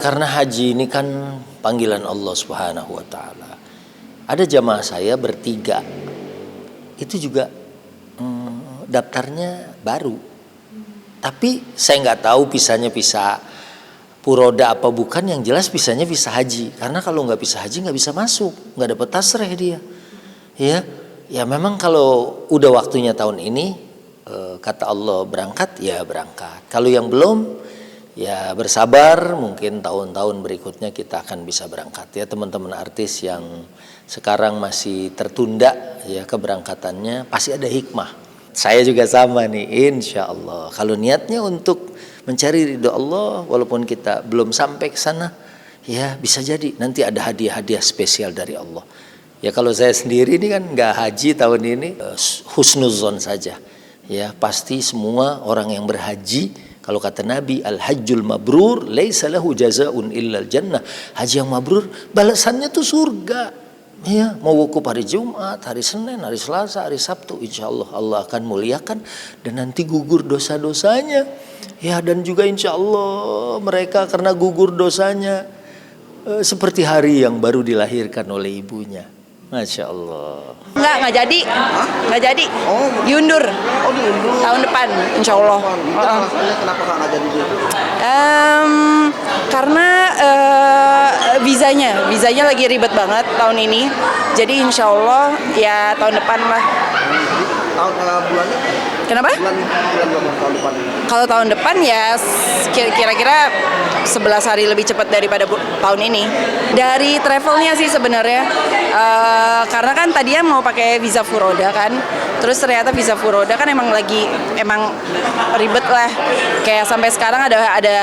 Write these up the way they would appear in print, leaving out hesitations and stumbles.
karena haji ini kan panggilan Allah Subhanahu wa taala. Ada jamaah saya bertiga. Itu juga daftarnya baru. Tapi saya nggak tahu visanya visa Puroda apa bukan, yang jelas visanya visa haji. Karena kalau nggak visa haji nggak bisa masuk, nggak dapat tasreh dia. Ya memang kalau udah waktunya tahun ini, kata Allah berangkat, ya berangkat. Kalau yang belum, ya bersabar, mungkin tahun-tahun berikutnya kita akan bisa berangkat. Ya teman-teman artis yang sekarang masih tertunda ya keberangkatannya, pasti ada hikmah. Saya juga sama nih, insya Allah. Kalau niatnya untuk mencari ridho Allah, walaupun kita belum sampai ke sana, ya bisa jadi nanti ada hadiah-hadiah spesial dari Allah. Ya kalau saya sendiri ini kan nggak haji tahun ini, husnuzon saja. Ya pasti semua orang yang berhaji, kalau kata Nabi, al-hajjul mabrur laisa lahu jazaun illal jannah. Haji yang mabrur balasannya tuh surga. Ya, mau wukuf hari Jumat, hari Senin, hari Selasa, hari Sabtu, insya Allah Allah akan muliakan dan nanti gugur dosa-dosanya. Ya dan juga insya Allah mereka karena gugur dosanya seperti hari yang baru dilahirkan oleh ibunya. Masya Allah. Nggak jadi. Nggak jadi. Diundur. Diundur. Tahun depan, insya Allah. Kenapa nggak jadi diundur? Karena visanya lagi ribet banget tahun ini. Jadi insya Allah ya tahun depan lah. Bulannya? Kenapa? Bulan tahun depan. Kalau tahun depan ya kira-kira 11 hari lebih cepat daripada tahun ini. Dari travelnya sih sebenarnya, karena kan tadinya mau pakai visa Furoda kan, terus ternyata visa Furoda kan emang ribet lah. Kayak sampai sekarang ada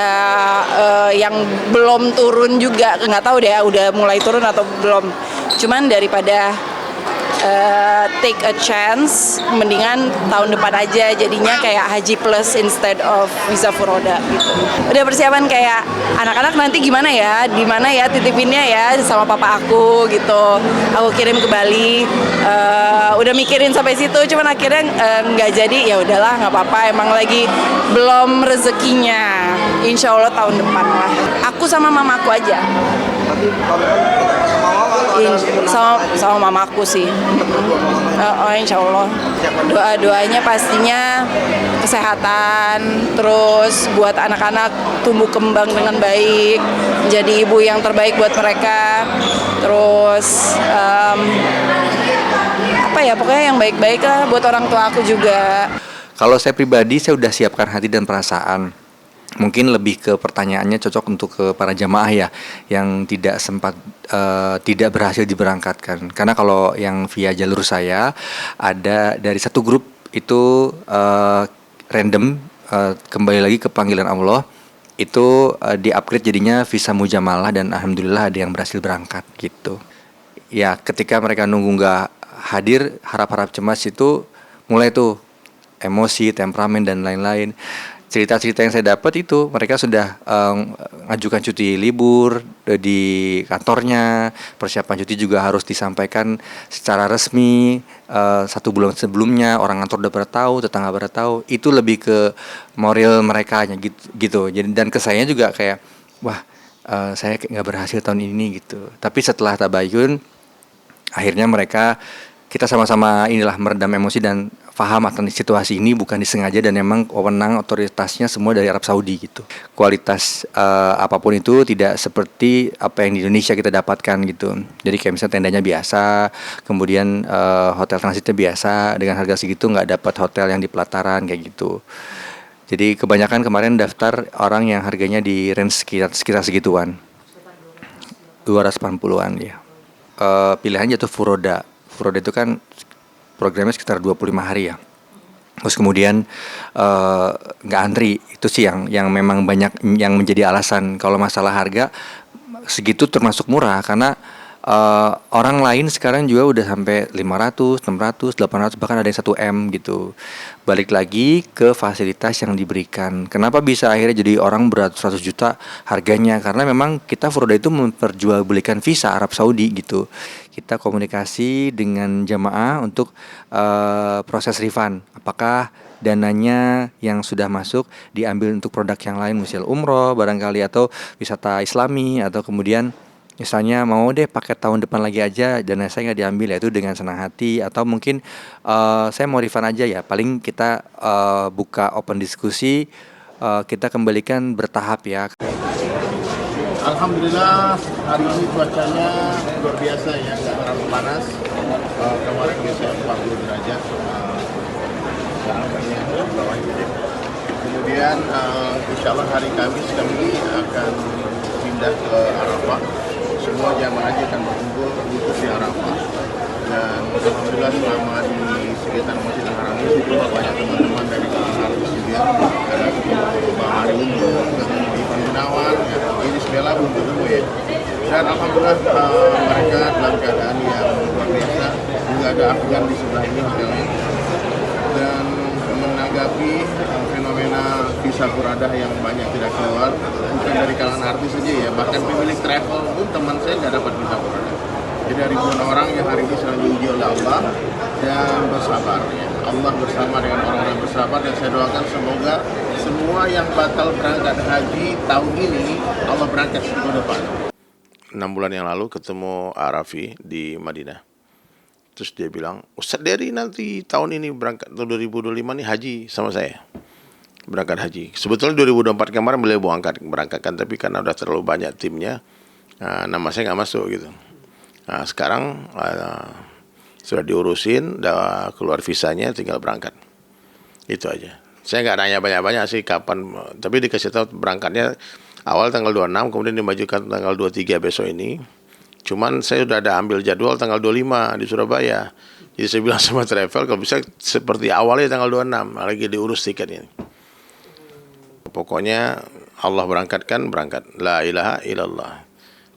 yang belum turun juga, nggak tahu deh udah mulai turun atau belum. Cuman daripada take a chance, mendingan tahun depan aja, jadinya kayak haji plus instead of visa Furoda gitu. Udah persiapan kayak anak-anak nanti gimana ya, di mana ya titipinnya ya sama papa aku gitu. Aku kirim ke Bali, udah mikirin sampai situ, cuman akhirnya nggak jadi. Ya udahlah, nggak apa-apa, emang lagi belum rezekinya. Insya Allah tahun depan lah. Aku sama mamaku aja. Berarti tahun depan Sama mamaku sih. Insya Allah. Doanya pastinya kesehatan, terus buat anak-anak tumbuh kembang dengan baik, jadi ibu yang terbaik buat mereka. Terus pokoknya yang baik-baik lah buat orang tua aku juga. Kalau saya pribadi, saya udah siapkan hati dan perasaan. Mungkin lebih ke pertanyaannya cocok untuk ke para jamaah ya, yang tidak sempat tidak berhasil diberangkatkan. Karena kalau yang via jalur saya, ada dari satu grup itu random, kembali lagi ke panggilan Allah, itu di-upgrade jadinya visa mujamalah dan alhamdulillah ada yang berhasil berangkat gitu. Ya ketika mereka nunggu nggak hadir, harap-harap cemas itu mulai tuh emosi, temperamen dan lain-lain. Cerita-cerita yang saya dapat itu mereka sudah ngajukan cuti libur di kantornya, persiapan cuti juga harus disampaikan secara resmi 1 bulan sebelumnya, orang kantor udah pada tahu, tetangga pada tahu. Itu lebih ke moral mereka gitu. Jadi dan ke saya juga kayak wah saya nggak berhasil tahun ini gitu. Tapi setelah tabayun akhirnya kita sama-sama meredam emosi dan paham akan situasi ini bukan disengaja dan memang wewenang otoritasnya semua dari Arab Saudi gitu. Kualitas apapun itu tidak seperti apa yang di Indonesia kita dapatkan gitu. Jadi kayak misalnya tendanya biasa, kemudian hotel transitnya biasa, dengan harga segitu nggak dapat hotel yang di pelataran kayak gitu. Jadi kebanyakan kemarin daftar orang yang harganya di range sekitar segituan, 280-an ya. Pilihannya jatuh Furoda. Furoda itu kan programnya sekitar 25 hari ya. Terus kemudian nggak antri, itu sih yang memang banyak yang menjadi alasan. Kalau masalah harga segitu termasuk murah karena orang lain sekarang juga udah sampai 500, 600, 800 bahkan ada yang 1M gitu. Balik lagi ke fasilitas yang diberikan. Kenapa bisa akhirnya jadi orang beratus-ratus juta harganya? Karena memang kita Furoda itu memperjualbelikan visa Arab Saudi gitu. Kita komunikasi dengan jamaah untuk proses refund. Apakah dananya yang sudah masuk diambil untuk produk yang lain, misal umroh barangkali atau wisata Islami, atau kemudian misalnya mau deh pakai tahun depan lagi aja, dana saya nggak diambil, ya itu dengan senang hati. Atau mungkin saya mau refund aja ya, paling kita buka open diskusi, kita kembalikan bertahap ya. Alhamdulillah hari ini cuacanya luar biasa ya, nggak terlalu panas. Kemarin biasanya 40 derajat, sekarang hanya bawah gitu. Kemudian insya Allah hari Kamis kami akan pindah ke Arafah. Semua jamaah haji akan berkumpul untuk di Arafah. Dan alhamdulillah selama di sekitar Masjidil Haram ini juga banyak teman-teman dari kalangan artis juga. Ada ketemu Bang Ari Untung, ketemu Ivan Gunawan, ini Bella belum ketemu ya. Dan alhamdulillah mereka dalam keadaan yang luar biasa. Juga ada Afgan di sebelah ini hotelnya. Dan menanggapi fenomena visa furadah yang banyak tidak keluar, bukan dari kalangan artis saja ya, bahkan pemilik travel pun teman saya nggak dapat visa furadah. Jadi ribuan orang yang hari ini sedang diuji oleh Allah dan bersabar ya. Allah bersama dengan orang-orang bersabar, dan saya doakan semoga semua yang batal berangkat haji tahun ini Allah berangkat tahun depan. 6 bulan yang lalu ketemu Arafi di Madinah. Terus dia bilang, Ustadz Dery nanti tahun ini berangkat, tahun 2025 nih haji sama saya. Berangkat haji. Sebetulnya 2024 kemarin beliau berangkatkan, tapi karena udah terlalu banyak timnya, nama saya nggak masuk gitu. Nah, sekarang sudah diurusin, udah keluar visanya, tinggal berangkat. Itu aja. Saya nggak nanya banyak-banyak sih kapan, tapi dikasih tahu berangkatnya awal tanggal 26, kemudian dimajukan tanggal 23 besok ini. Cuman saya sudah ada ambil jadwal tanggal 25 di Surabaya. Jadi saya bilang sama travel, kalau bisa seperti awalnya tanggal 26, lagi diurus tiket ini. Pokoknya Allah berangkatkan, berangkat. La ilaha illallah.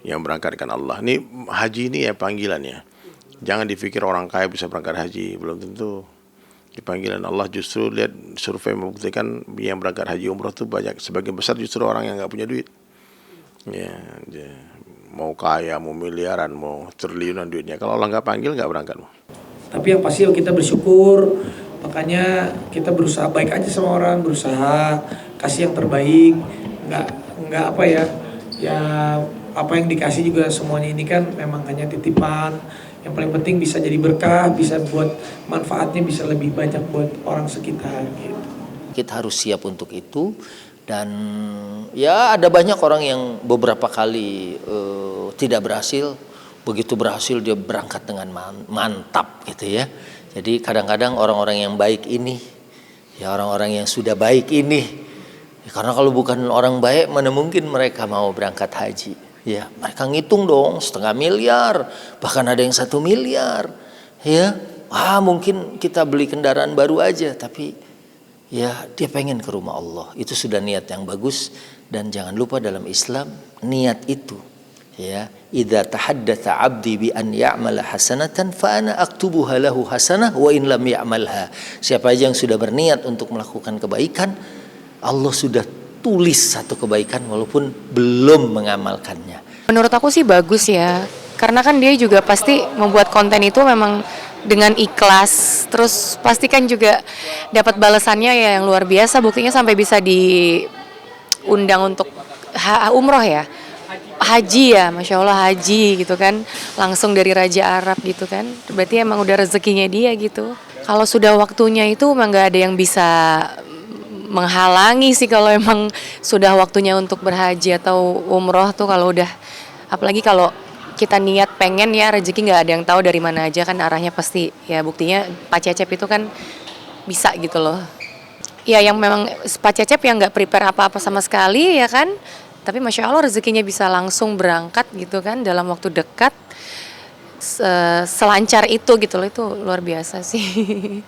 Yang berangkatkan Allah. Ini haji ini ya panggilannya. Jangan dipikir orang kaya bisa berangkat haji, belum tentu. Di panggilan Allah justru lihat survei membuktikan yang berangkat haji umroh itu banyak, sebagian besar justru orang yang nggak punya duit. Ya, mau kaya, mau miliaran, mau triliunan duitnya. Kalau Allah nggak panggil, nggak berangkat. Tapi yang pasti kita bersyukur, makanya kita berusaha baik aja sama orang, berusaha kasih yang terbaik, nggak apa ya apa yang dikasih juga semuanya ini kan memang hanya titipan. Yang paling penting bisa jadi berkah, bisa buat manfaatnya bisa lebih banyak buat orang sekitar gitu. Kita harus siap untuk itu. Dan ya ada banyak orang yang beberapa kali tidak berhasil. Begitu berhasil dia berangkat dengan mantap gitu ya. Jadi kadang-kadang orang-orang yang baik ini, ya orang-orang yang sudah baik ini, ya karena kalau bukan orang baik mana mungkin mereka mau berangkat haji. Ya mereka ngitung dong 0,5 miliar, bahkan ada yang 1 miliar. Ya mungkin kita beli kendaraan baru aja, tapi ya dia pengen ke rumah Allah. Itu sudah niat yang bagus. Dan jangan lupa dalam Islam niat itu ya, idza tahaddatsa 'abdi bi an ya'mala hasanatan fa ana aktubuha lahu hasanah wa in lam ya'malha. Siapa aja yang sudah berniat untuk melakukan kebaikan, Allah sudah tulis satu kebaikan walaupun belum mengamalkannya. Menurut aku sih bagus ya. Karena kan dia juga pasti membuat konten itu memang dengan ikhlas, terus pastikan juga dapat balasannya ya yang luar biasa. Buktinya sampai bisa diundang untuk umroh ya, haji ya, masya Allah haji gitu kan, langsung dari Raja Arab gitu kan. Berarti emang udah rezekinya dia gitu. Kalau sudah waktunya itu emang nggak ada yang bisa menghalangi sih kalau emang sudah waktunya untuk berhaji atau umroh tuh. Kalau udah, apalagi kalau kita niat pengen ya, rezeki nggak ada yang tahu dari mana aja kan arahnya pasti ya. Buktinya Pak Cecep itu kan bisa gitu loh ya, yang memang Pak Cecep yang nggak prepare apa-apa sama sekali ya kan, tapi masya Allah rezekinya bisa langsung berangkat gitu kan dalam waktu dekat, selancar itu gitu loh. Itu luar biasa sih.